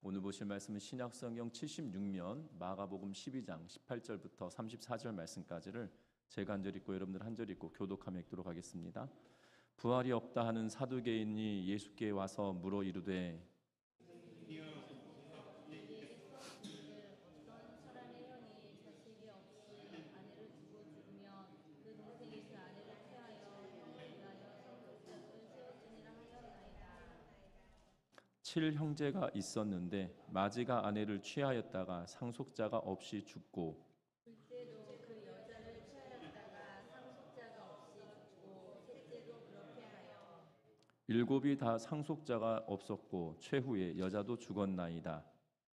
오늘 보실 말씀은 신약성경 76면 마가복음 12장 18절부터 34절 말씀까지를 제가 한 절 읽고 여러분들 한 절 읽고 교독하며 읽도록 하겠습니다. 부활이 없다 하는 사두개인이 예수께 와서 물어 이르되 칠 형제가 있었는데 마지가 아내를 취하였다가 상속자가 없이 죽고 둘째도 그 여자를 취하였다가 상속자가 없이 죽고 셋째도 그렇게 하여 일곱이 다 상속자가 없었고 최후에 여자도 죽었나이다.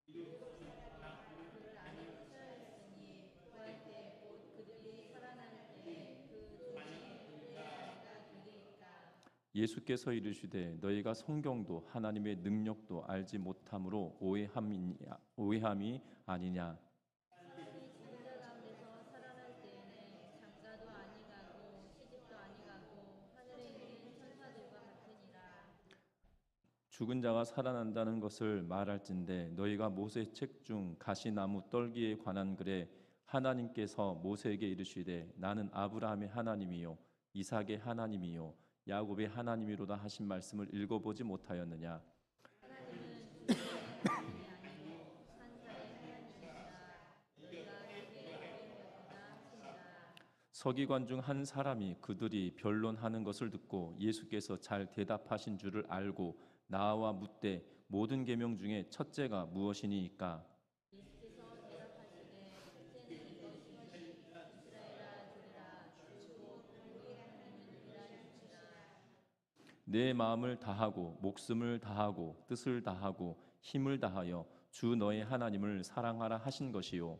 그를 아내로 취하였으니 구할 때 곧 그들이 살아날 때 그 중에 그의 아내가 되리이까. 예수께서 이르시되 너희가 성경도 하나님의 능력도 알지 못함으로 오해함이 아니냐. 사람이 죽은 자 가운데서 살아날 때에는 장가도 아니가고 시집도 아니가고 하늘에 있는 천사들과 같으니라. 죽은 자가 살아난다는 것을 말할진대 너희가 모세 책 중 가시나무 떨기에 관한 글에 하나님께서 모세에게 이르시되 나는 아브라함의 하나님이요 이삭의 하나님이요 야곱의 하나님이로다 하신 말씀을 읽어보지 못하였느냐. 하나님은 죽은 자의 하나님이 아니고 산 자의 하나님이시라. 너희가 그게 여인되었도다 하시니라. 서기관 중 한 사람이 그들이 변론하는 것을 듣고 예수께서 잘 대답하신 줄을 알고 나와 묻되 모든 계명 중에 첫째가 무엇이니이까. 예수께서 대답하시되 첫째는 이것이니 이스라엘아 들으라. 주 곧 우리 하나님은 유일하시니라. 내 마음을 다하고 목숨을 다하고 뜻을 다하고 힘을 다하여 주 너의 하나님을 사랑하라 하신 것이요.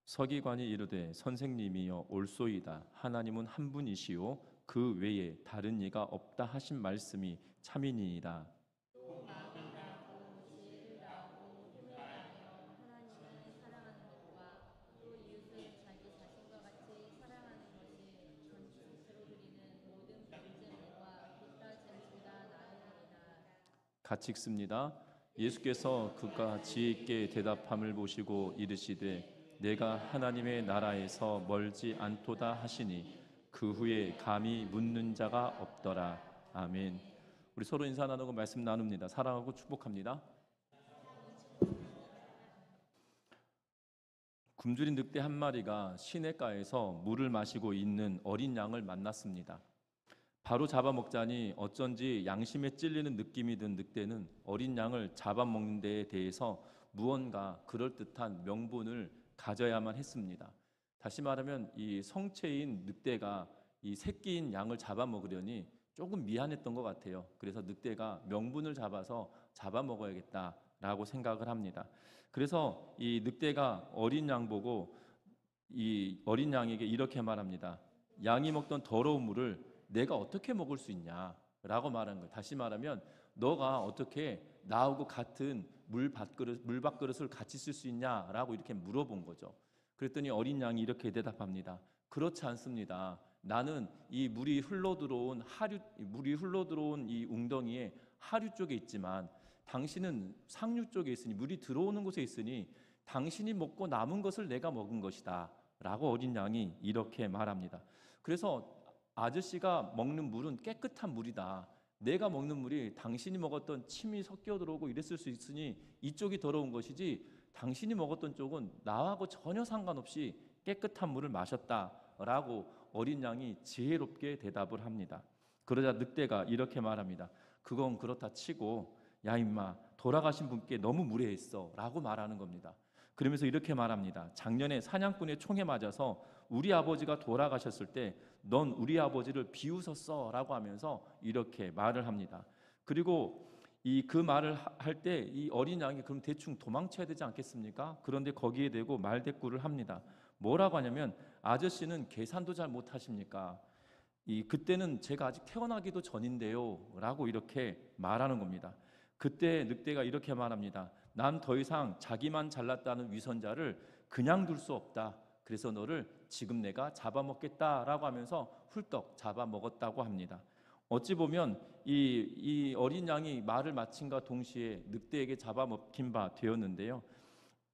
서기관이 이르되 선생님이여 옳소이다. 하나님은 한 분이시요 그 외에 다른 이가 없다 하신 말씀이 참이니이다. 또 마음을 다하고 지혜를 다하고 힘을 다하여 하나님을 사랑하는 것과 또 이웃을 자기 자신과 같이 사랑하는 것이 전주 스스로 드리는 모든 번제물과 기타 제물보다 나으니라. 같이 읽습니다. 예수께서 그가 지혜 있게 대답함을 보시고 이르시되 내가 하나님의 나라에서 멀지 않도다 하시니 그 후에 감히 묻는 자가 없더라. 아멘. 우리 서로 인사 나누고 말씀 나눕니다. 사랑하고 축복합니다. 굶주린 늑대 한 마리가 시냇가에서 물을 마시고 있는 어린 양을 만났습니다. 바로 잡아먹자니 어쩐지 양심에 찔리는 느낌이 든 늑대는 어린 양을 잡아먹는 데에 대해서 무언가 그럴듯한 명분을 가져야만 했습니다. 다시 말하면 이 성체인 늑대가 이 새끼인 양을 잡아먹으려니 조금 미안했던 것 같아요. 그래서 늑대가 명분을 잡아먹어야겠다라고 생각을 합니다. 그래서 이 늑대가 어린 양 보고 이 어린 양에게 이렇게 말합니다. 양이 먹던 더러운 물을 내가 어떻게 먹을 수 있냐라고 말하는 거예요. 다시 말하면 너가 어떻게 나하고 같은 물밥그릇을 같이 쓸 수 있냐라고 이렇게 물어본 거죠. 그랬더니 어린 양이 이렇게 대답합니다. 그렇지 않습니다. 나는 이 물이 흘러들어온 이 웅덩이에 하류 쪽에 있지만 당신은 상류 쪽에 있으니 물이 들어오는 곳에 있으니 당신이 먹고 남은 것을 내가 먹은 것이다 라고 어린 양이 이렇게 말합니다. 그래서 아저씨가 먹는 물은 깨끗한 물이다. 내가 먹는 물이 당신이 먹었던 침이 섞여 들어오고 이랬을 수 있으니 이쪽이 더러운 것이지 당신이 먹었던 쪽은 나하고 전혀 상관없이 깨끗한 물을 마셨다라고 어린 양이 지혜롭게 대답을 합니다. 그러자 늑대가 이렇게 말합니다. 그건 그렇다 치고 야 임마 돌아가신 분께 너무 무례했어 라고 말하는 겁니다. 그러면서 이렇게 말합니다. 작년에 사냥꾼의 총에 맞아서 우리 아버지가 돌아가셨을 때 넌 우리 아버지를 비웃었어 라고 하면서 이렇게 말을 합니다. 그리고 그 말을 할 때 이 어린 양이 그럼 대충 도망쳐야 되지 않겠습니까? 그런데 거기에 대고 말대꾸를 합니다. 뭐라고 하냐면 아저씨는 계산도 잘 못하십니까? 그때는 제가 아직 태어나기도 전인데요 라고 이렇게 말하는 겁니다. 그때 늑대가 이렇게 말합니다. 난 더 이상 자기만 잘났다는 위선자를 그냥 둘 수 없다. 그래서 너를 지금 내가 잡아먹겠다라고 하면서 훌떡 잡아먹었다고 합니다. 어찌 보면 이 어린 양이 말을 마침과 동시에 늑대에게 잡아먹힌 바 되었는데요.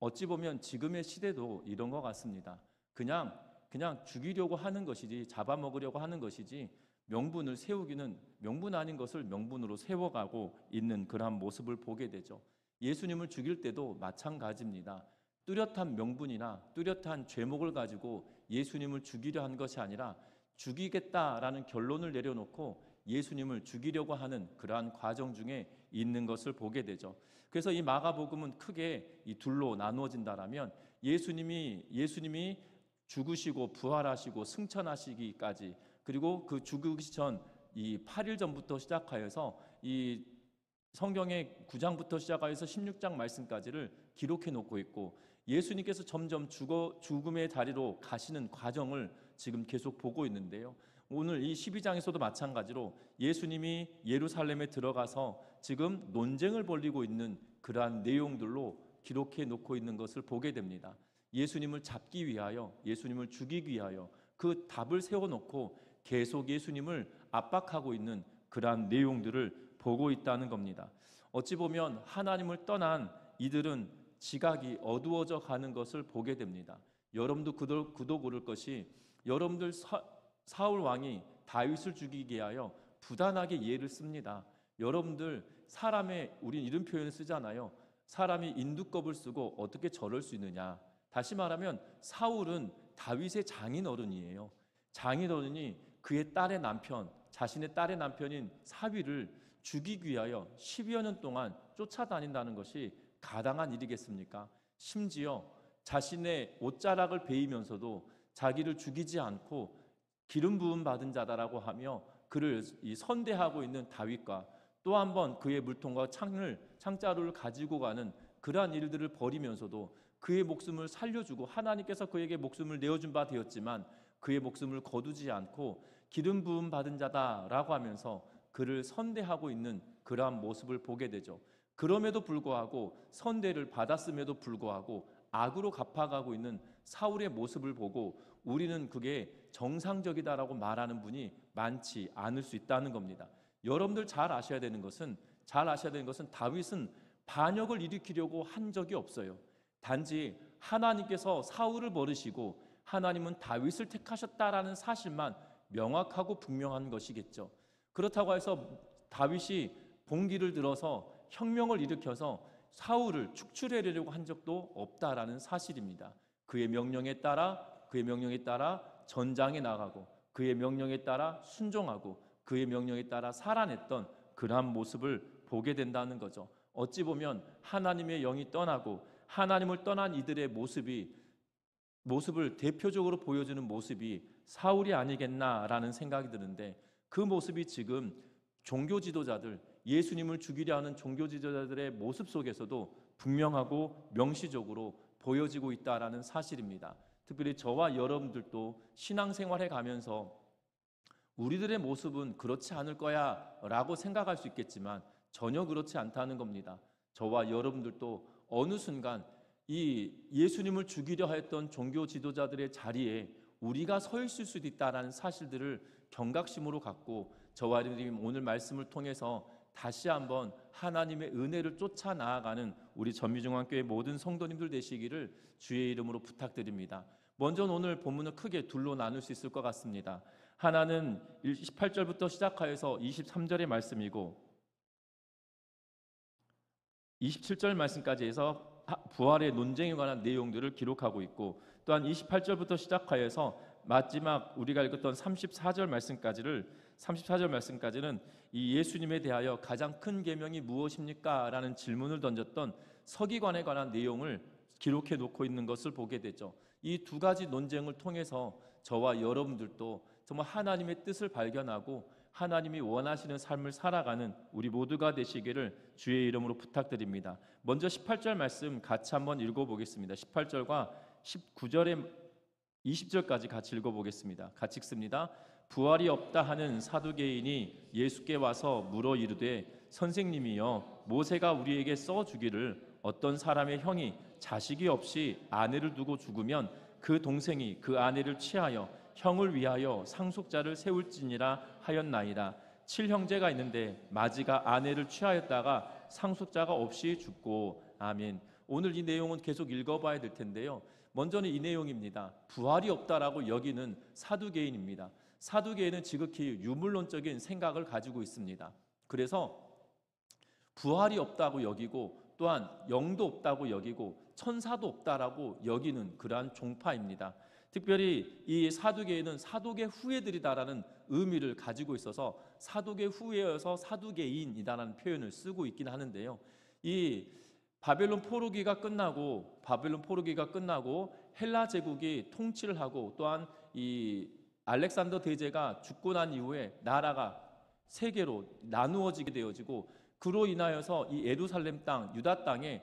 어찌 보면 지금의 시대도 이런 것 같습니다. 그냥 죽이려고 하는 것이지, 잡아먹으려고 하는 것이지, 명분을 세우기는 명분 아닌 것을 명분으로 세워가고 있는 그러한 모습을 보게 되죠. 예수님을 죽일 때도 마찬가지입니다. 뚜렷한 명분이나 뚜렷한 죄목을 가지고 예수님을 죽이려 한 것이 아니라 죽이겠다라는 결론을 내려놓고 예수님을 죽이려고 하는 그러한 과정 중에 있는 것을 보게 되죠. 그래서 이 마가복음은 크게 이 둘로 나누어진다라면 예수님이 죽으시고 부활하시고 승천하시기까지, 그리고 그 죽으시 전 이 8일 전부터 시작하여서 이 성경의 9장부터 시작하여서 16장 말씀까지를 기록해 놓고 있고, 예수님께서 점점 죽음의 자리로 가시는 과정을 지금 계속 보고 있는데요. 오늘 이 12장에서도 마찬가지로 예수님이 예루살렘에 들어가서 지금 논쟁을 벌이고 있는 그러한 내용들로 기록해 놓고 있는 것을 보게 됩니다. 예수님을 잡기 위하여, 예수님을 죽이기 위하여 그 답을 세워놓고 계속 예수님을 압박하고 있는 그러한 내용들을 보고 있다는 겁니다. 어찌 보면 하나님을 떠난 이들은 지각이 어두워져 가는 것을 보게 됩니다. 여러분도 그도 고를 것이, 여러분들 사울 왕이 다윗을 죽이기 위하여 부단하게 예를 씁니다. 여러분들 우린 이런 표현을 쓰잖아요. 사람이 인두껍을 쓰고 어떻게 저럴 수 있느냐. 다시 말하면 사울은 다윗의 장인어른이에요. 장인어른이 그의 딸의 남편, 자신의 딸의 남편인 사위를 죽이기 위하여 10여 년 동안 쫓아다닌다는 것이 가당한 일이겠습니까? 심지어 자신의 옷자락을 베이면서도 자기를 죽이지 않고 기름 부음 받은 자다라고 하며 그를 선대하고 있는 다윗과 또 한 번 그의 물통과 창자루를 가지고 가는 그러한 일들을 벌이면서도 그의 목숨을 살려주고, 하나님께서 그에게 목숨을 내어준 바 되었지만 그의 목숨을 거두지 않고 기름 부음 받은 자다라고 하면서 그를 선대하고 있는 그러한 모습을 보게 되죠. 그럼에도 불구하고, 선대를 받았음에도 불구하고 악으로 갚아가고 있는 사울의 모습을 보고 우리는 그게 정상적이다라고 말하는 분이 많지 않을 수 있다는 겁니다. 여러분들 잘 아셔야 되는 것은 다윗은 반역을 일으키려고 한 적이 없어요. 단지 하나님께서 사울을 버리시고 하나님은 다윗을 택하셨다라는 사실만 명확하고 분명한 것이겠죠. 그렇다고 해서 다윗이 봉기를 들어서 혁명을 일으켜서 사울을 축출하려고 한 적도 없다라는 사실입니다. 그의 명령에 따라 전장에 나가고, 그의 명령에 따라 순종하고, 그의 명령에 따라 살아냈던 그러한 모습을 보게 된다는 거죠. 어찌 보면 하나님의 영이 떠나고 하나님을 떠난 이들의 모습을 대표적으로 보여주는 모습이 사울이 아니겠나라는 생각이 드는데, 그 모습이 지금 종교 지도자들, 예수님을 죽이려 하는 종교 지도자들의 모습 속에서도 분명하고 명시적으로 보여지고 있다라는 사실입니다. 특별히 저와 여러분들도 신앙생활해 가면서 우리들의 모습은 그렇지 않을 거야 라고 생각할 수 있겠지만 전혀 그렇지 않다는 겁니다. 저와 여러분들도 어느 순간 이 예수님을 죽이려 했던 종교 지도자들의 자리에 우리가 서 있을 수도 있다는 사실들을 경각심으로 갖고, 저와 여러분들이 오늘 말씀을 통해서 다시 한번 하나님의 은혜를 쫓아 나아가는 우리 전미중앙교회 모든 성도님들 되시기를 주의 이름으로 부탁드립니다. 먼저 오늘 본문을 크게 둘로 나눌 수 있을 것 같습니다. 하나는 18절부터 시작하여서 23절의 말씀이고 27절 말씀까지 해서 부활의 논쟁에 관한 내용들을 기록하고 있고, 또한 28절부터 시작하여서 마지막 우리가 읽었던 34절 말씀까지는 이 예수님에 대하여 가장 큰 계명이 무엇입니까? 라는 질문을 던졌던 서기관에 관한 내용을 기록해 놓고 있는 것을 보게 되죠. 이 두 가지 논쟁을 통해서 저와 여러분들도 정말 하나님의 뜻을 발견하고 하나님이 원하시는 삶을 살아가는 우리 모두가 되시기를 주의 이름으로 부탁드립니다. 먼저 18절 말씀 같이 한번 읽어보겠습니다. 18절과 19절의 20절까지 같이 읽어보겠습니다. 같이 읽습니다. 부활이 없다 하는 사두개인이 예수께 와서 물어 이르되 선생님이여, 모세가 우리에게 써주기를 어떤 사람의 형이 자식이 없이 아내를 두고 죽으면 그 동생이 그 아내를 취하여 형을 위하여 상속자를 세울지니라 하였나이다. 7형제가 있는데 마지가 아내를 취하였다가 상속자가 없이 죽고. 아멘. 오늘 이 내용은 계속 읽어봐야 될 텐데요. 먼저는 이 내용입니다. 부활이 없다라고 여기는 사두개인입니다. 사두개인은 지극히 유물론적인 생각을 가지고 있습니다. 그래서 부활이 없다고 여기고 또한 영도 없다고 여기고 천사도 없다라고 여기는 그러한 종파입니다. 특별히 이 사두개인은 사두개 후예들이다라는 의미를 가지고 있어서 사두개 후예여서 사두개인이다라는 표현을 쓰고 있긴 하는데요. 이 바벨론 포로기가 끝나고 헬라 제국이 통치를 하고 또한 이 알렉산더 대제가 죽고 난 이후에 나라가 세 개로 나누어지게 되어지고 그로 인하여서 이 예루살렘 땅 유다 땅에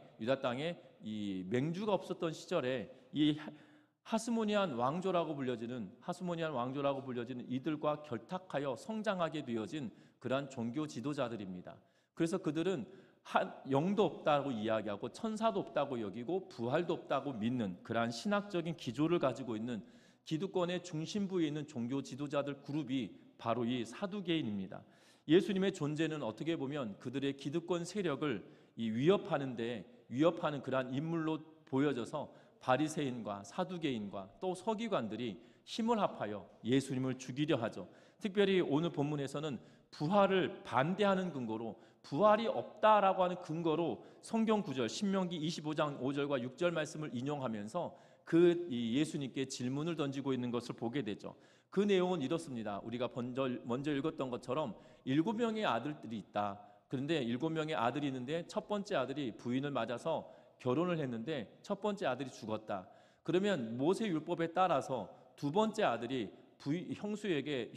이 맹주가 없었던 시절에 이 하스모니안 왕조라고 불려지는 이들과 결탁하여 성장하게 되어진 그러한 종교 지도자들입니다. 그래서 그들은 영도 없다고 이야기하고 천사도 없다고 여기고 부활도 없다고 믿는 그러한 신학적인 기조를 가지고 있는 기득권의 중심부에 있는 종교 지도자들 그룹이 바로 이 사두개인입니다. 예수님의 존재는 어떻게 보면 그들의 기득권 세력을 위협하는 그러한 인물로 보여져서 바리새인과 사두개인과 또 서기관들이 힘을 합하여 예수님을 죽이려 하죠. 특별히 오늘 본문에서는 부활을 반대하는 근거로 부활이 없다라고 하는 근거로 성경 구절 신명기 25장 5절과 6절 말씀을 인용하면서 그 예수님께 질문을 던지고 있는 것을 보게 되죠. 그 내용은 이렇습니다. 우리가 먼저 읽었던 것처럼 7명의 아들들이 있다. 그런데 7명의 아들이 있는데 첫 번째 아들이 부인을 맞아서 결혼을 했는데 첫 번째 아들이 죽었다. 그러면 모세 율법에 따라서 두 번째 아들이 형수에게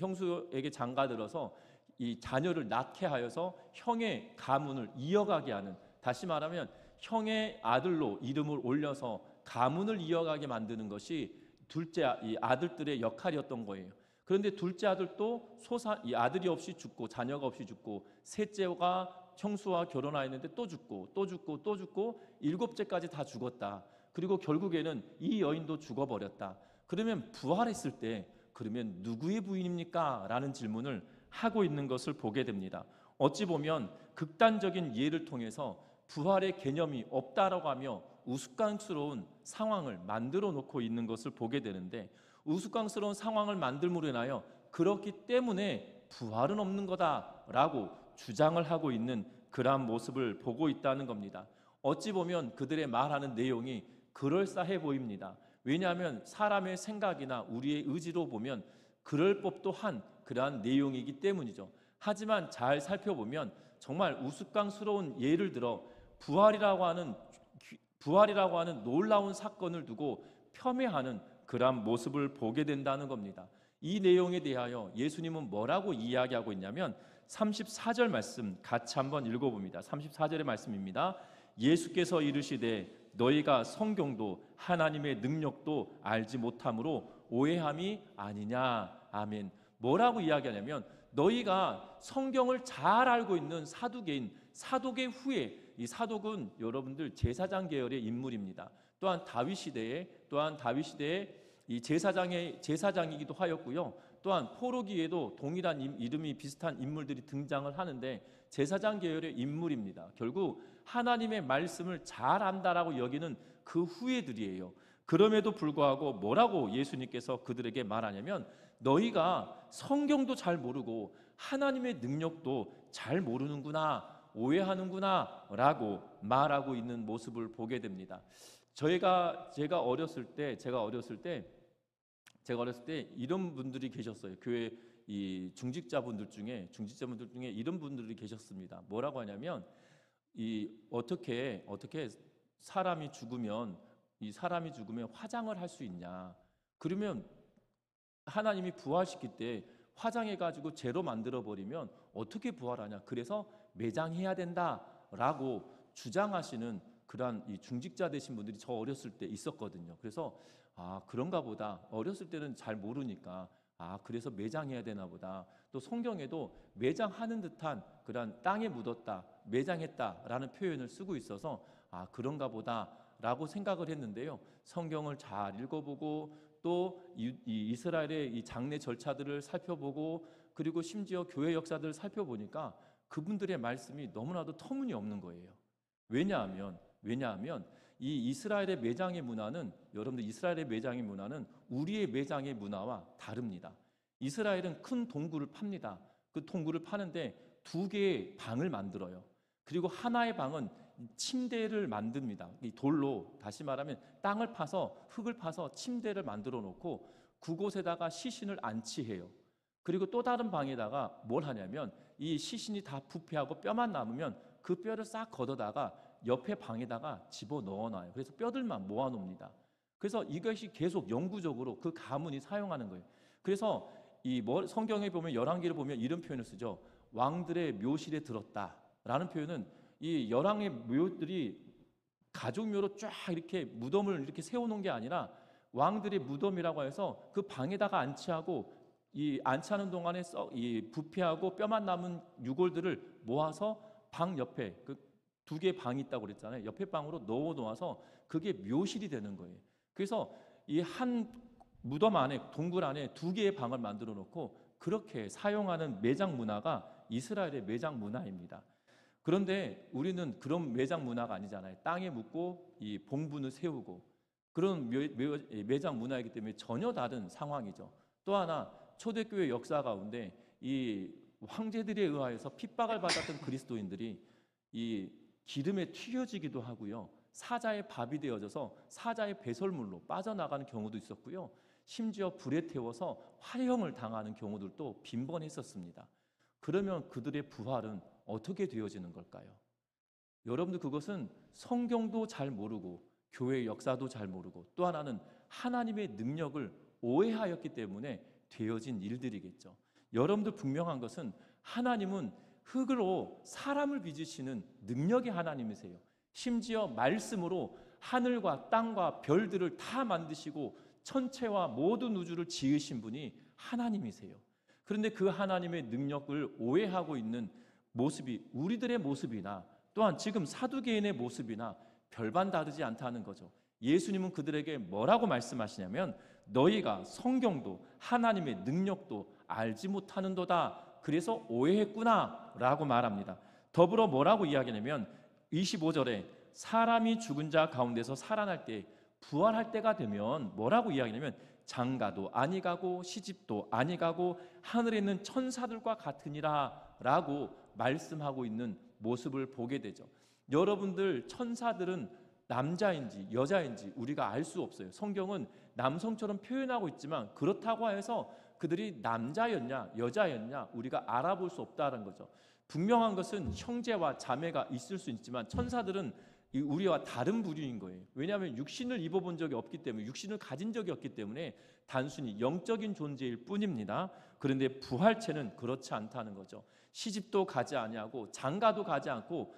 장가들어서 이 자녀를 낳게 하여서 형의 가문을 이어가게 하는, 다시 말하면 형의 아들로 이름을 올려서 가문을 이어가게 만드는 것이 이 아들들의 역할이었던 거예요. 그런데 둘째 아들도 이 아들이 없이 죽고 자녀가 없이 죽고 셋째가 형수와 결혼하였는데 또 죽고 일곱째까지 다 죽었다. 그리고 결국에는 이 여인도 죽어버렸다. 그러면 부활했을 때 그러면 누구의 부인입니까? 라는 질문을 하고 있는 것을 보게 됩니다. 어찌 보면 극단적인 예를 통해서 부활의 개념이 없다라고 하며 우스꽝스러운 상황을 만들어 놓고 있는 것을 보게 되는데, 우스꽝스러운 상황을 만들므로 인하여 그렇기 때문에 부활은 없는 거다라고 주장을 하고 있는 그러한 모습을 보고 있다는 겁니다. 어찌 보면 그들의 말하는 내용이 그럴싸해 보입니다. 왜냐하면 사람의 생각이나 우리의 의지로 보면 그럴 법도 한 그러한 내용이기 때문이죠. 하지만 잘 살펴보면 정말 우스꽝스러운 예를 들어 부활이라고 하는 놀라운 사건을 두고 폄훼하는 그러한 모습을 보게 된다는 겁니다. 이 내용에 대하여 예수님은 뭐라고 이야기하고 있냐면 34절 말씀 같이 한번 읽어봅니다. 34절의 말씀입니다. 예수께서 이르시되 너희가 성경도 하나님의 능력도 알지 못함으로 오해함이 아니냐. 아멘. 뭐라고 이야기하냐면 너희가 성경을 잘 알고 있는 사두개인, 사독의 후에, 이 사독은 여러분들 제사장 계열의 인물입니다. 또한 다윗 시대에 이 제사장이기도 하였고요. 또한 포로기에도 동일한 이름이 비슷한 인물들이 등장을 하는데 제사장 계열의 인물입니다. 결국 하나님의 말씀을 잘 안다라고 여기는 그 후예들이에요. 그럼에도 불구하고 뭐라고 예수님께서 그들에게 말하냐면 너희가 성경도 잘 모르고 하나님의 능력도 잘 모르는구나, 오해하는구나 라고 말하고 있는 모습을 보게 됩니다. 제가 어렸을 때 이런 분들이 계셨어요. 교회 이 중직자분들 중에 이런 분들이 계셨습니다. 뭐라고 하냐면 어떻게 사람이 죽으면 화장을 할 수 있냐? 그러면 하나님이 부활시킬 때 화장해가지고 재로 만들어 버리면 어떻게 부활하냐? 그래서 매장해야 된다라고 주장하시는 그러한 이 중직자 되신 분들이 저 어렸을 때 있었거든요. 그래서 그런가 보다. 어렸을 때는 잘 모르니까 그래서 매장해야 되나 보다. 또 성경에도 매장하는 듯한 그런 땅에 묻었다, 매장했다라는 표현을 쓰고 있어서 그런가 보다 라고 생각을 했는데요. 성경을 잘 읽어보고 또 이 이스라엘의 이 장례 절차들을 살펴보고 그리고 심지어 교회 역사들을 살펴보니까 그분들의 말씀이 너무나도 터무니없는 거예요. 왜냐하면 이 이스라엘의 매장의 문화는, 여러분들 이스라엘의 매장의 문화는 우리의 매장의 문화와 다릅니다. 이스라엘은 큰 동굴을 팝니다. 그 동굴을 파는데 두 개의 방을 만들어요. 그리고 하나의 방은 침대를 만듭니다. 이 돌로, 다시 말하면 땅을 파서, 흙을 파서 침대를 만들어 놓고 그곳에다가 시신을 안치해요. 그리고 또 다른 방에다가 뭘 하냐면 이 시신이 다 부패하고 뼈만 남으면 그 뼈를 싹 걷어다가 옆에 방에다가 집어 넣어놔요. 그래서 뼈들만 모아놓습니다. 그래서 이것이 계속 영구적으로 그 가문이 사용하는 거예요. 그래서 성경에 보면, 열왕기를 보면 이런 표현을 쓰죠. 왕들의 묘실에 들었다라는 표현은 이 열왕의 묘들이 가족묘로 쫙 이렇게 무덤을 이렇게 세워놓은 게 아니라 왕들의 무덤이라고 해서 그 방에다가 안치하고 이 안치하는 동안에 이 부패하고 뼈만 남은 유골들을 모아서 방 옆에 그 두 개의 방이 있다고 그랬잖아요. 옆에 방으로 넣어 놓아서 그게 묘실이 되는 거예요. 그래서 이 한 무덤 안에, 동굴 안에 두 개의 방을 만들어 놓고 그렇게 사용하는 매장 문화가 이스라엘의 매장 문화입니다. 그런데 우리는 그런 매장 문화가 아니잖아요. 땅에 묻고 이 봉분을 세우고 그런 매장 문화이기 때문에 전혀 다른 상황이죠. 또 하나, 초대교회 역사 가운데 이 황제들에 의하여서 핍박을 받았던 그리스도인들이 이 기름에 튀겨지기도 하고요. 사자의 밥이 되어져서 사자의 배설물로 빠져나가는 경우도 있었고요. 심지어 불에 태워서 화형을 당하는 경우들도 빈번했었습니다. 그러면 그들의 부활은 어떻게 되어지는 걸까요? 여러분들, 그것은 성경도 잘 모르고 교회의 역사도 잘 모르고 또 하나는 하나님의 능력을 오해하였기 때문에 되어진 일들이겠죠. 여러분들 분명한 것은 하나님은 흙으로 사람을 빚으시는 능력의 하나님이세요. 심지어 말씀으로 하늘과 땅과 별들을 다 만드시고 천체와 모든 우주를 지으신 분이 하나님이세요. 그런데 그 하나님의 능력을 오해하고 있는 모습이 우리들의 모습이나 또한 지금 사두개인의 모습이나 별반 다르지 않다는 거죠. 예수님은 그들에게 뭐라고 말씀하시냐면 너희가 성경도 하나님의 능력도 알지 못하는도다. 그래서 오해했구나 라고 말합니다. 더불어 뭐라고 이야기하냐면 25절에 사람이 죽은 자 가운데서 살아날 때, 부활할 때가 되면 뭐라고 이야기하냐면 장가도 아니 가고 시집도 아니 가고 하늘에 있는 천사들과 같으니라 라고 말씀하고 있는 모습을 보게 되죠. 여러분들, 천사들은 남자인지 여자인지 우리가 알 수 없어요. 성경은 남성처럼 표현하고 있지만 그렇다고 해서 그들이 남자였냐 여자였냐 우리가 알아볼 수 없다는 거죠. 분명한 것은 형제와 자매가 있을 수 있지만 천사들은 우리와 다른 부류인 거예요. 왜냐하면 육신을 입어본 적이 없기 때문에, 육신을 가진 적이 없기 때문에 단순히 영적인 존재일 뿐입니다. 그런데 부활체는 그렇지 않다는 거죠. 시집도 가지 아니하고 장가도 가지 않고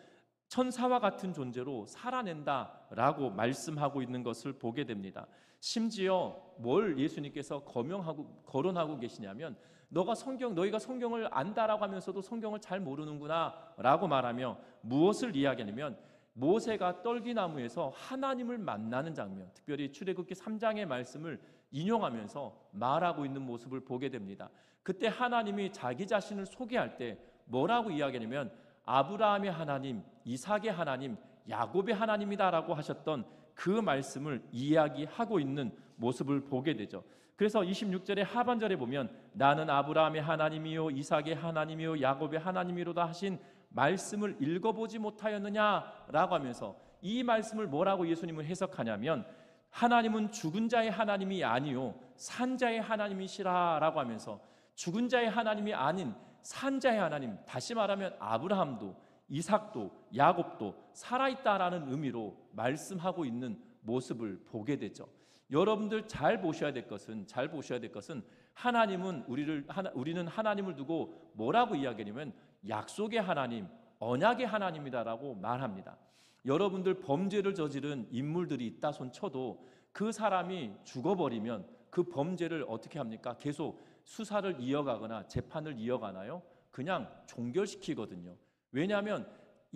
천사와 같은 존재로 살아낸다라고 말씀하고 있는 것을 보게 됩니다. 심지어 뭘 예수님께서 거론하고 계시냐면 너희가 성경을 안다라고 하면서도 성경을 잘 모르는구나라고 말하며 무엇을 이야기하냐면 모세가 떨기나무에서 하나님을 만나는 장면, 특별히 출애굽기 3장의 말씀을 인용하면서 말하고 있는 모습을 보게 됩니다. 그때 하나님이 자기 자신을 소개할 때 뭐라고 이야기하냐면 아브라함의 하나님, 이삭의 하나님, 야곱의 하나님이다라고 하셨던 그 말씀을 이야기하고 있는 모습을 보게 되죠. 그래서 26절의 하반절에 보면 나는 아브라함의 하나님이요 이삭의 하나님이요 야곱의 하나님이로다 하신 말씀을 읽어보지 못하였느냐라고 하면서 이 말씀을 뭐라고 예수님은 해석하냐면 하나님은 죽은 자의 하나님이 아니요 산 자의 하나님이시라라고 하면서 죽은 자의 하나님이 아닌 산 자의 하나님, 다시 말하면 아브라함도 이삭도 야곱도 살아있다라는 의미로 말씀하고 있는 모습을 보게 되죠. 여러분들 잘 보셔야 될 것은 우리는 하나님을 두고 뭐라고 이야기하냐면 약속의 하나님, 언약의 하나님이다라고 말합니다. 여러분들 범죄를 저지른 인물들이 있다 손 쳐도 그 사람이 죽어버리면 그 범죄를 어떻게 합니까? 계속 수사를 이어가거나 재판을 이어가나요? 그냥 종결시키거든요. 왜냐하면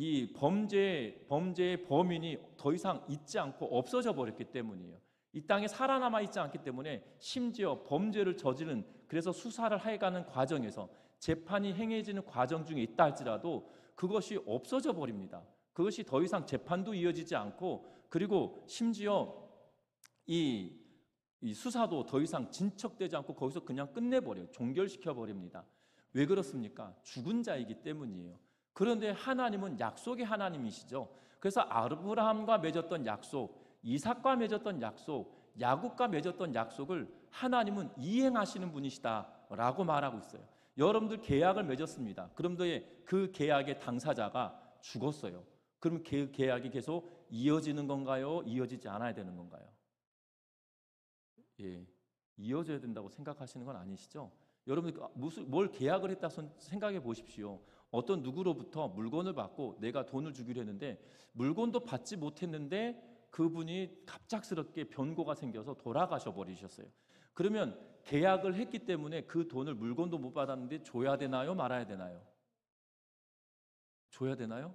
이 범죄의 범인이 더 이상 있지 않고 없어져 버렸기 때문이에요. 이 땅에 살아남아 있지 않기 때문에 심지어 범죄를 저지른, 그래서 수사를 해가는 과정에서 재판이 행해지는 과정 중에 있다 할지라도 그것이 없어져 버립니다. 그것이 더 이상 재판도 이어지지 않고, 그리고 심지어 이 수사도 더 이상 진척되지 않고 거기서 그냥 끝내버려요. 종결시켜 버립니다. 왜 그렇습니까? 죽은 자이기 때문이에요. 그런데 하나님은 약속의 하나님이시죠. 그래서 아브라함과 맺었던 약속, 이삭과 맺었던 약속, 야곱과 맺었던 약속을 하나님은 이행하시는 분이시다라고 말하고 있어요. 여러분들 계약을 맺었습니다. 그런데 그 계약의 당사자가 죽었어요. 그럼 그 계약이 계속 이어지는 건가요? 이어지지 않아야 되는 건가요? 예, 이어져야 된다고 생각하시는 건 아니시죠? 여러분 뭘 계약을 했다 생각해 보십시오. 어떤 누구로부터 물건을 받고 내가 돈을 주기로 했는데 물건도 받지 못했는데 그분이 갑작스럽게 변고가 생겨서 돌아가셔 버리셨어요. 그러면 계약을 했기 때문에 그 돈을, 물건도 못 받았는데 줘야 되나요? 말아야 되나요? 줘야 되나요?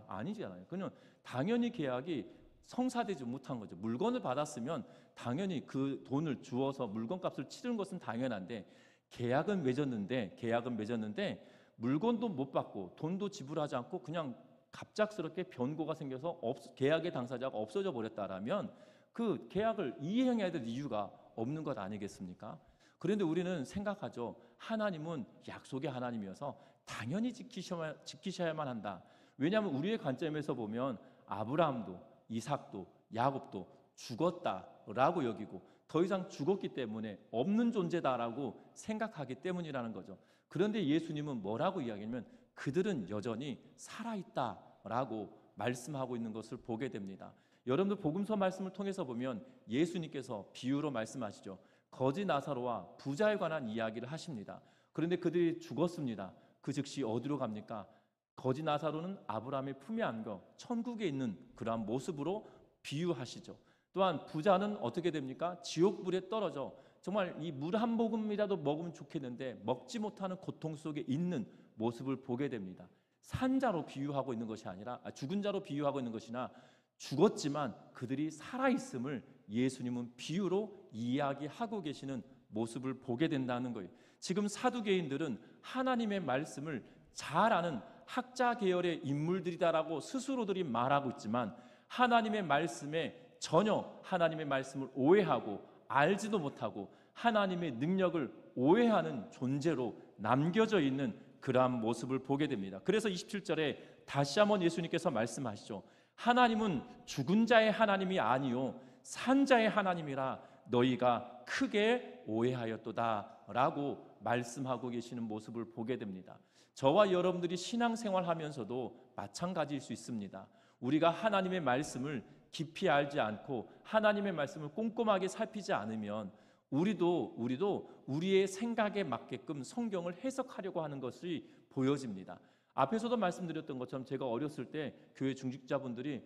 아니잖아요. 그냥 당연히 계약이 성사되지 못한 거죠. 물건을 받았으면 당연히 그 돈을 주어서 물건값을 치르는 것은 당연한데, 계약은 맺었는데 물건도 못 받고 돈도 지불하지 않고 그냥 갑작스럽게 변고가 생겨서 계약의 당사자가 없어져 버렸다라면 그 계약을 이행해야 될 이유가 없는 것 아니겠습니까? 그런데 우리는 생각하죠. 하나님은 약속의 하나님이어서 당연히 지키셔야만 한다. 왜냐하면 우리의 관점에서 보면 아브라함도 이삭도 야곱도 죽었다라고 여기고 더 이상 죽었기 때문에 없는 존재다라고 생각하기 때문이라는 거죠. 그런데 예수님은 뭐라고 이야기하냐면 그들은 여전히 살아있다라고 말씀하고 있는 것을 보게 됩니다. 여러분들 복음서 말씀을 통해서 보면 예수님께서 비유로 말씀하시죠. 거지 나사로와 부자에 관한 이야기를 하십니다. 그런데 그들이 죽었습니다. 그 즉시 어디로 갑니까? 거지 나사로는 아브라함의 품에 안겨 천국에 있는 그러한 모습으로 비유하시죠. 또한 부자는 어떻게 됩니까? 지옥불에 떨어져 정말 이 물 한 모금이라도 먹으면 좋겠는데 먹지 못하는 고통 속에 있는 모습을 보게 됩니다. 산자로 비유하고 있는 것이 아니라 죽은 자로 비유하고 있는 것이나 죽었지만 그들이 살아있음을 예수님은 비유로 이야기하고 계시는 모습을 보게 된다는 거예요. 지금 사두개인들은 하나님의 말씀을 잘 아는 학자 계열의 인물들이다라고 스스로들이 말하고 있지만 하나님의 말씀에 전혀 하나님의 말씀을 오해하고 알지도 못하고 하나님의 능력을 오해하는 존재로 남겨져 있는 그러한 모습을 보게 됩니다. 그래서 27절에 다시 한번 예수님께서 말씀하시죠. 하나님은 죽은 자의 하나님이 아니요 산 자의 하나님이라 너희가 크게 오해하였도다 라고 말씀하고 계시는 모습을 보게 됩니다. 저와 여러분들이 신앙생활하면서도 마찬가지일 수 있습니다. 우리가 하나님의 말씀을 깊이 알지 않고 하나님의 말씀을 꼼꼼하게 살피지 않으면 우리도 우리의 생각에 맞게끔 성경을 해석하려고 하는 것이 보여집니다. 앞에서도 말씀드렸던 것처럼 제가 어렸을 때 교회 중직자분들이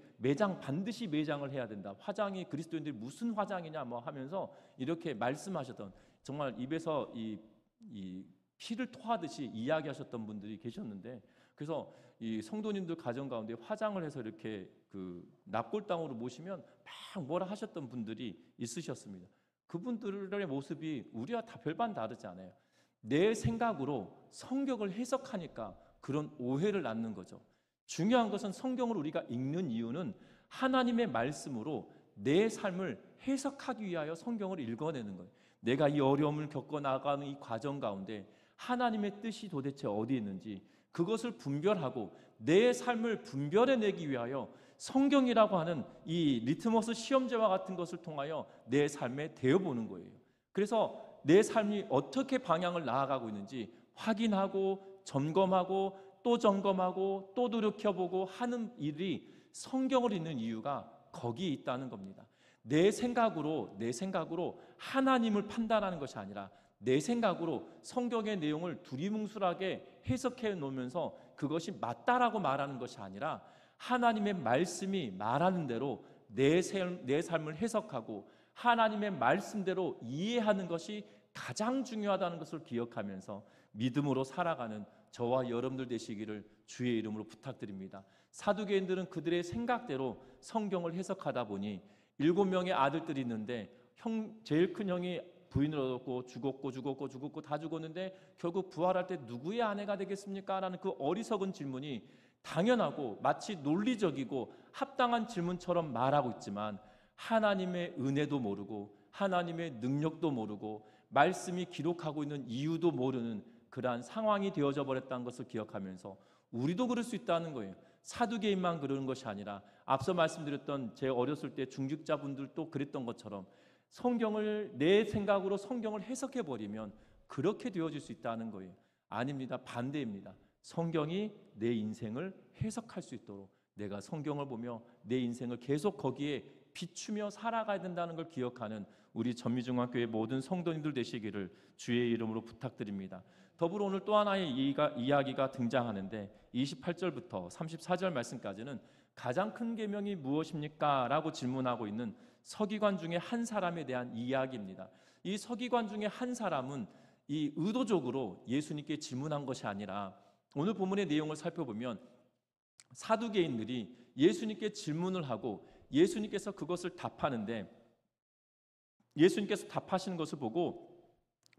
반드시 매장을 해야 된다. 화장이 그리스도인들이 무슨 화장이냐 뭐 하면서 이렇게 말씀하셨던, 정말 입에서 이 피를 토하듯이 이야기하셨던 분들이 계셨는데, 그래서 이 성도님들 가정 가운데 화장을 해서 이렇게 그 납골당으로 모시면 막 뭐라 하셨던 분들이 있으셨습니다. 그분들의 모습이 우리와 다 별반 다르지 않아요. 내 생각으로 성경을 해석하니까 그런 오해를 낳는 거죠. 중요한 것은 성경을 우리가 읽는 이유는 하나님의 말씀으로 내 삶을 해석하기 위하여 성경을 읽어내는 거예요. 내가 이 어려움을 겪어 나가는 이 과정 가운데 하나님의 뜻이 도대체 어디 있는지 그것을 분별하고 내 삶을 분별해내기 위하여 성경이라고 하는 이 리트머스 시험지와 같은 것을 통하여 내 삶에 대어보는 거예요. 그래서 내 삶이 어떻게 방향을 나아가고 있는지 확인하고 점검하고 또 점검하고 또 돌이켜보고 하는 일이 성경을 읽는 이유가 거기에 있다는 겁니다. 내 생각으로 하나님을 판단하는 것이 아니라 내 생각으로 성경의 내용을 두리뭉술하게 해석해 놓으면서 그것이 맞다라고 말하는 것이 아니라 하나님의 말씀이 말하는 대로 내 삶을 해석하고 하나님의 말씀대로 이해하는 것이 가장 중요하다는 것을 기억하면서 믿음으로 살아가는 저와 여러분들 되시기를 주의 이름으로 부탁드립니다. 사두개인들은 그들의 생각대로 성경을 해석하다 보니 7명의 아들들이 있는데 제일 큰 형이 부인을 얻었고 죽었고 다 죽었는데 결국 부활할 때 누구의 아내가 되겠습니까? 라는 그 어리석은 질문이 당연하고 마치 논리적이고 합당한 질문처럼 말하고 있지만 하나님의 은혜도 모르고 하나님의 능력도 모르고 말씀이 기록하고 있는 이유도 모르는 그러한 상황이 되어져 버렸다는 것을 기억하면서 우리도 그럴 수 있다는 거예요. 사두개인만 그러는 것이 아니라 앞서 말씀드렸던 제 어렸을 때 중직자분들도 그랬던 것처럼 성경을 내 생각으로 성경을 해석해 버리면 그렇게 되어질 수 있다는 거예요. 아닙니다. 반대입니다. 성경이 내 인생을 해석할 수 있도록 내가 성경을 보며 내 인생을 계속 거기에 비추며 살아가야 된다는 걸 기억하는 우리 전미중학교의 모든 성도님들 되시기를 주의 이름으로 부탁드립니다. 더불어 오늘 또 하나의 이야기가 등장하는데 28절부터 34절 말씀까지는 가장 큰 계명이 무엇입니까? 라고 질문하고 있는 서기관 중에 한 사람에 대한 이야기입니다. 이 서기관 중에 한 사람은 이 의도적으로 예수님께 질문한 것이 아니라 오늘 본문의 내용을 살펴보면 사두개인들이 예수님께 질문을 하고 예수님께서 그것을 답하는데 예수님께서 답하시는 것을 보고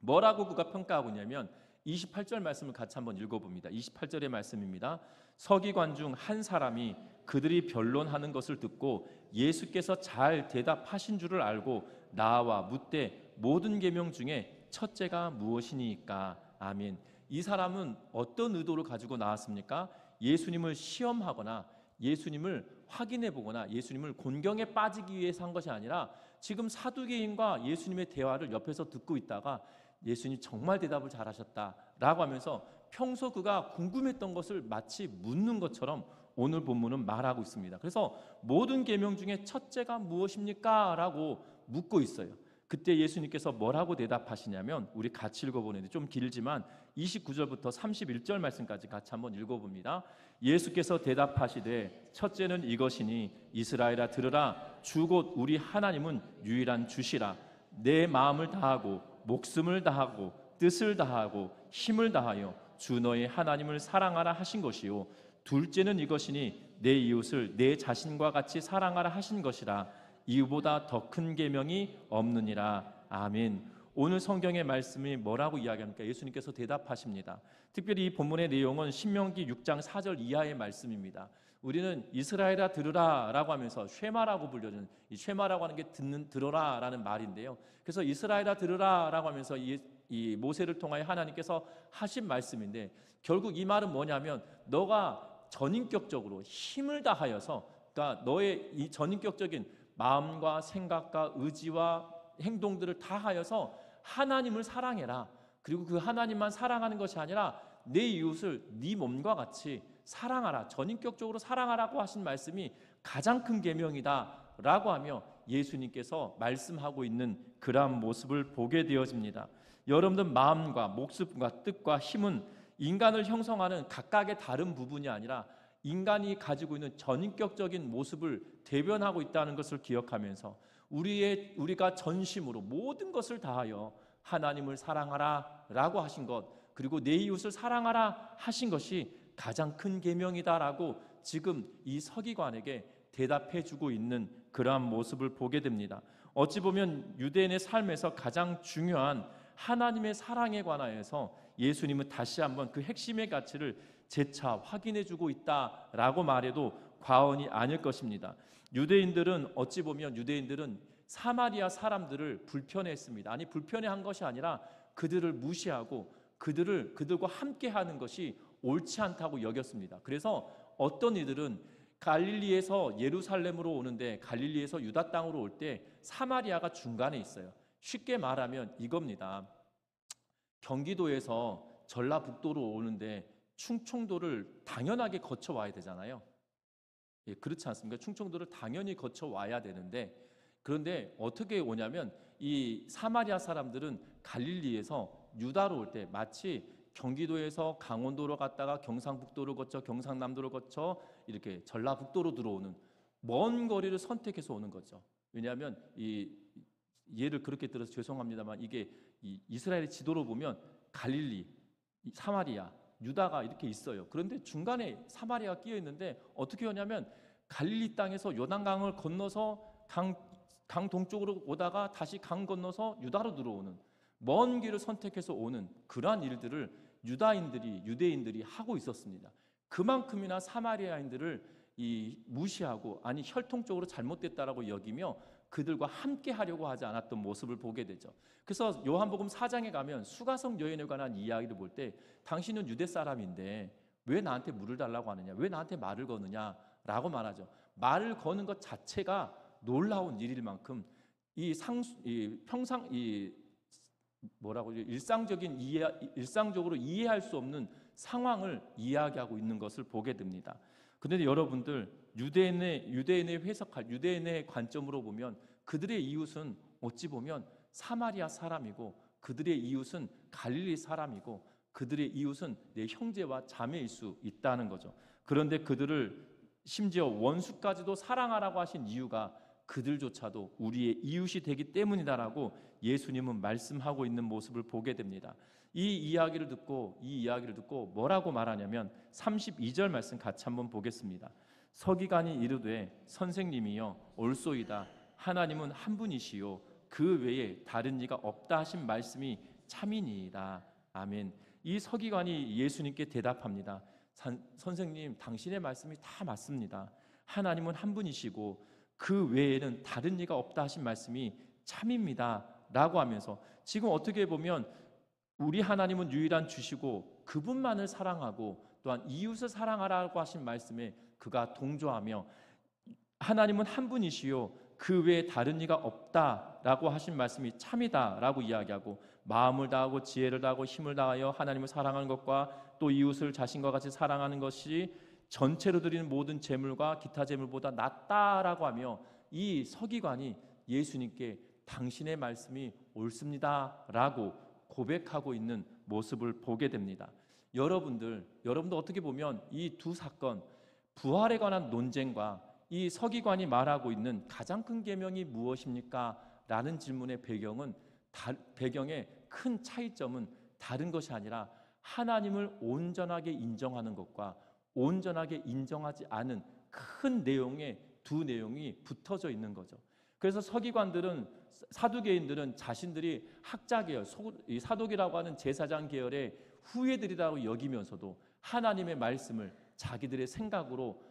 뭐라고 그가 평가하고 있냐면 28절 말씀을 같이 한번 읽어봅니다. 28절의 말씀입니다. 서기관 중 한 사람이 그들이 변론하는 것을 듣고 예수께서 잘 대답하신 줄을 알고 나와 묻되 모든 계명 중에 첫째가 무엇이니까? 아멘. 이 사람은 어떤 의도를 가지고 나왔습니까? 예수님을 시험하거나 예수님을 확인해 보거나 예수님을 곤경에 빠지기 위해서 한 것이 아니라 지금 사두개인과 예수님의 대화를 옆에서 듣고 있다가 예수님 정말 대답을 잘하셨다라고 하면서 평소 그가 궁금했던 것을 마치 묻는 것처럼 오늘 본문은 말하고 있습니다. 그래서 모든 계명 중에 첫째가 무엇입니까? 라고 묻고 있어요. 그때 예수님께서 뭐라고 대답하시냐면 우리 같이 읽어보는데 좀 길지만 29절부터 31절 말씀까지 같이 한번 읽어봅니다. 예수께서 대답하시되 첫째는 이것이니 이스라엘아 들으라 주 곧 우리 하나님은 유일한 주시라 내 마음을 다하고 목숨을 다하고 뜻을 다하고 힘을 다하여 주 너의 하나님을 사랑하라 하신 것이요 둘째는 이것이니 내 이웃을 내 자신과 같이 사랑하라 하신 것이라 이보다 더 큰 계명이 없느니라. 아멘. 오늘 성경의 말씀이 뭐라고 이야기합니까? 예수님께서 대답하십니다. 특별히 이 본문의 내용은 신명기 6장 4절 이하의 말씀입니다. 우리는 이스라엘아 들으라 라고 하면서 쉐마라고 불려주는 이 쉐마라고 하는 게 들어라 라는 말인데요. 그래서 이스라엘아 들으라 라고 하면서 이 모세를 통하여 하나님께서 하신 말씀인데 결국 이 말은 뭐냐면 너가 전인격적으로 힘을 다하여서 그러니까 너의 이 전인격적인 마음과 생각과 의지와 행동들을 다하여서 하나님을 사랑해라. 그리고 그 하나님만 사랑하는 것이 아니라 내 이웃을 네 몸과 같이 사랑하라. 전인격적으로 사랑하라고 하신 말씀이 가장 큰 계명이다라고 하며 예수님께서 말씀하고 있는 그러한 모습을 보게 되어집니다. 여러분들 마음과 목숨과 뜻과 힘은 인간을 형성하는 각각의 다른 부분이 아니라 인간이 가지고 있는 전인격적인 모습을 대변하고 있다는 것을 기억하면서 우리가 전심으로 모든 것을 다하여 하나님을 사랑하라 라고 하신 것 그리고 내 이웃을 사랑하라 하신 것이 가장 큰 계명이다라고 지금 이 서기관에게 대답해 주고 있는 그러한 모습을 보게 됩니다. 어찌 보면 유대인의 삶에서 가장 중요한 하나님의 사랑에 관하여서 예수님은 다시 한번 그 핵심의 가치를 재차 확인해 주고 있다라고 말해도 과언이 아닐 것입니다. 어찌 보면 유대인들은 사마리아 사람들을 불편해했습니다. 아니 불편해한 것이 아니라 그들을 무시하고 그들과 함께하는 것이 옳지 않다고 여겼습니다. 그래서 어떤 이들은 갈릴리에서 예루살렘으로 오는데 갈릴리에서 유다 땅으로 올 때 사마리아가 중간에 있어요. 쉽게 말하면 이겁니다. 경기도에서 전라북도로 오는데 충청도를 당연하게 거쳐 와야 되잖아요. 예, 그렇지 않습니까? 충청도를 당연히 거쳐 와야 되는데 그런데 어떻게 오냐면 이 사마리아 사람들은 갈릴리에서 유다로 올 때 마치 경기도에서 강원도로 갔다가 경상북도로 거쳐 경상남도로 거쳐 이렇게 전라북도로 들어오는 먼 거리를 선택해서 오는 거죠. 왜냐하면 이 예를 그렇게 들어서 죄송합니다만 이게 이 이스라엘의 지도로 보면 갈릴리, 사마리아, 유다가 이렇게 있어요. 그런데 중간에 사마리아가 끼어 있는데 어떻게 하냐면 갈릴리 땅에서 요단강을 건너서 강 동쪽으로 오다가 다시 강 건너서 유다로 들어오는 먼 길을 선택해서 오는 그러한 일들을 유대인들이 하고 있었습니다. 그만큼이나 사마리아인들을 무시하고 아니 혈통적으로 잘못됐다라고 여기며 그들과 함께 하려고 하지 않았던 모습을 보게 되죠. 그래서 요한복음 4장에 가면 수가성 여인에 관한 이야기를 볼 때 당신은 유대 사람인데 왜 나한테 물을 달라고 하느냐, 왜 나한테 말을 거느냐라고 말하죠. 말을 거는 것 자체가 놀라운 일일 만큼 일상적으로 이해할 수 없는 상황을 이야기하고 있는 것을 보게 됩니다. 그런데 여러분들 유대인의 관점으로 보면 그들의 이웃은 어찌 보면 사마리아 사람이고 그들의 이웃은 갈릴리 사람이고 그들의 이웃은 내 형제와 자매일 수 있다는 거죠. 그런데 그들을 심지어 원수까지도 사랑하라고 하신 이유가 그들조차도 우리의 이웃이 되기 때문이다라고 예수님은 말씀하고 있는 모습을 보게 됩니다. 이 이야기를 듣고 뭐라고 말하냐면 32절 말씀 같이 한번 보겠습니다. 서기관이 이르되 선생님이여 옳소이다. 하나님은 한 분이시요 그 외에 다른 이가 없다 하신 말씀이 참이니이다. 아멘. 이 서기관이 예수님께 대답합니다. 선생님, 당신의 말씀이 다 맞습니다. 하나님은 한 분이시고 그 외에는 다른 이가 없다 하신 말씀이 참입니다 라고 하면서 지금 어떻게 보면 우리 하나님은 유일한 주시고 그분만을 사랑하고 또한 이웃을 사랑하라고 하신 말씀에 그가 동조하며 하나님은 한 분이시요 그 외에 다른 이가 없다라고 하신 말씀이 참이다라고 이야기하고 마음을 다하고 지혜를 다하고 힘을 다하여 하나님을 사랑하는 것과 또 이웃을 자신과 같이 사랑하는 것이 전체로 드리는 모든 제물과 기타 제물보다 낫다라고 하며 이 서기관이 예수님께 당신의 말씀이 옳습니다라고 고백하고 있는 모습을 보게 됩니다. 여러분들 어떻게 보면 이 두 사건 부활에 관한 논쟁과 이 서기관이 말하고 있는 가장 큰 계명이 무엇입니까? 라는 질문의 배경의 큰 차이점은 다른 것이 아니라 하나님을 온전하게 인정하는 것과 온전하게 인정하지 않은 큰 내용의 두 내용이 붙어져 있는 거죠. 그래서 사두개인들은 자신들이 학자 계열, 사독이라고 하는 제사장 계열의 후예들이라고 여기면서도 하나님의 말씀을 자기들의 생각으로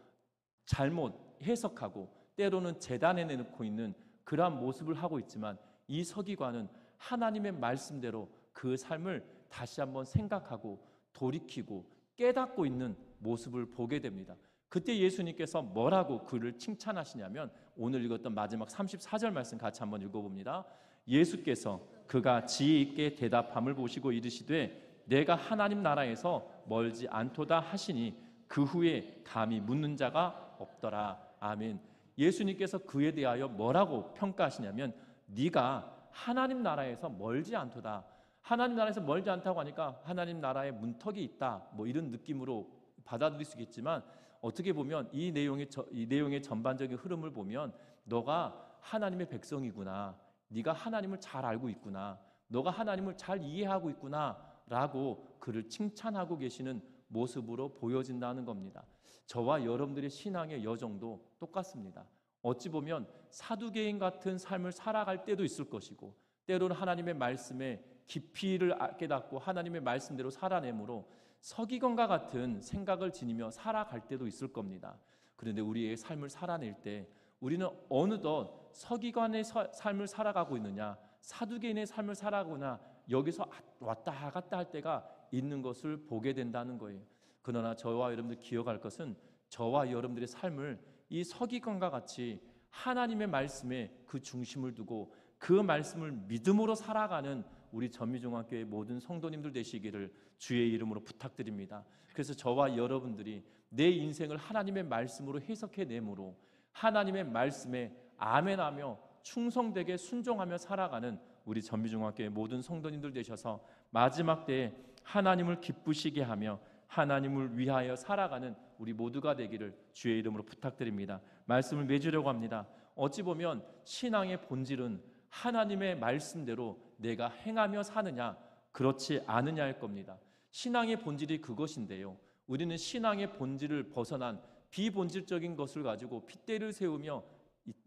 잘못 해석하고 때로는 재단에 내놓고 있는 그러한 모습을 하고 있지만 이 서기관은 하나님의 말씀대로 그 삶을 다시 한번 생각하고 돌이키고 깨닫고 있는 모습을 보게 됩니다. 그때 예수님께서 뭐라고 그를 칭찬하시냐면 오늘 읽었던 마지막 34절 말씀 같이 한번 읽어봅니다. 예수께서 그가 지혜 있게 대답함을 보시고 이르시되 내가 하나님 나라에서 멀지 않도다 하시니 그 후에 감히 묻는 자가 없더라. 아멘. 예수님께서 그에 대하여 뭐라고 평가하시냐면 네가 하나님 나라에서 멀지 않도다. 하나님 나라에서 멀지 않다고 하니까 하나님 나라에 문턱이 있다 뭐 이런 느낌으로 받아들일 수 있겠지만 어떻게 보면 이 내용의 전반적인 흐름을 보면 너가 하나님의 백성이구나, 네가 하나님을 잘 알고 있구나, 너가 하나님을 잘 이해하고 있구나 라고 그를 칭찬하고 계시는 모습으로 보여진다는 겁니다. 저와 여러분들의 신앙의 여정도 똑같습니다. 어찌 보면 사두개인 같은 삶을 살아갈 때도 있을 것이고 때로는 하나님의 말씀에 깊이를 깨닫고 하나님의 말씀대로 살아내므로 서기관과 같은 생각을 지니며 살아갈 때도 있을 겁니다. 그런데 우리의 삶을 살아낼 때 우리는 어느덧 서기관의 삶을 살아가고 있느냐 사두개인의 삶을 살아가거나 여기서 왔다 갔다 할 때가 있는 것을 보게 된다는 거예요. 그러나 저와 여러분들 기억할 것은 저와 여러분들의 삶을 이 서기관과 같이 하나님의 말씀에 그 중심을 두고 그 말씀을 믿음으로 살아가는 우리 전미중앙교회 모든 성도님들 되시기를 주의 이름으로 부탁드립니다. 그래서 저와 여러분들이 내 인생을 하나님의 말씀으로 해석해내므로 하나님의 말씀에 아멘하며 충성되게 순종하며 살아가는 우리 전미중앙교회 모든 성도님들 되셔서 마지막 때에 하나님을 기쁘시게 하며 하나님을 위하여 살아가는 우리 모두가 되기를 주의 이름으로 부탁드립니다. 말씀을 맺으려고 합니다. 어찌 보면 신앙의 본질은 하나님의 말씀대로 내가 행하며 사느냐 그렇지 않느냐일 겁니다. 신앙의 본질이 그것인데요. 우리는 신앙의 본질을 벗어난 비본질적인 것을 가지고 핏대를 세우며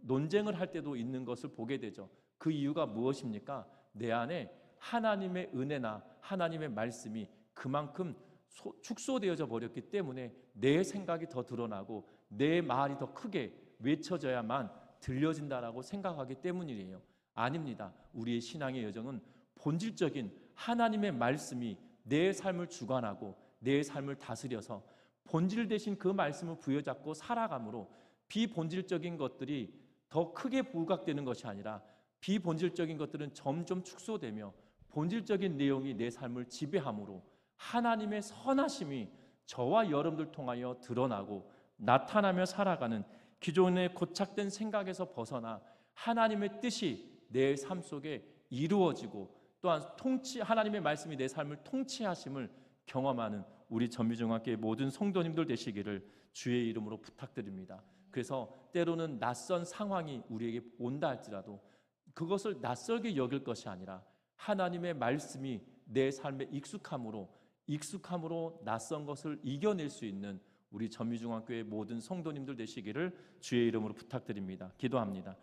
논쟁을 할 때도 있는 것을 보게 되죠. 그 이유가 무엇입니까? 내 안에 하나님의 은혜나 하나님의 말씀이 그만큼 축소되어져 버렸기 때문에 내 생각이 더 드러나고 내 말이 더 크게 외쳐져야만 들려진다라고 생각하기 때문이에요. 아닙니다. 우리의 신앙의 여정은 본질적인 하나님의 말씀이 내 삶을 주관하고 내 삶을 다스려서 본질 대신 그 말씀을 부여잡고 살아감으로 비본질적인 것들이 더 크게 부각되는 것이 아니라 비본질적인 것들은 점점 축소되며 본질적인 내용이 내 삶을 지배함으로 하나님의 선하심이 저와 여러분들 통하여 드러나고 나타나며 살아가는 기존의 고착된 생각에서 벗어나 하나님의 뜻이 내 삶 속에 이루어지고 또한 하나님의 말씀이 내 삶을 통치하심을 경험하는 우리 전미중학교의 모든 성도님들 되시기를 주의 이름으로 부탁드립니다. 그래서 때로는 낯선 상황이 우리에게 온다 할지라도 그것을 낯설게 여길 것이 아니라 하나님의 말씀이 내 삶에 익숙함으로 낯선 것을 이겨낼 수 있는 우리 전미중학교의 모든 성도님들 되시기를 주의 이름으로 부탁드립니다. 기도합니다.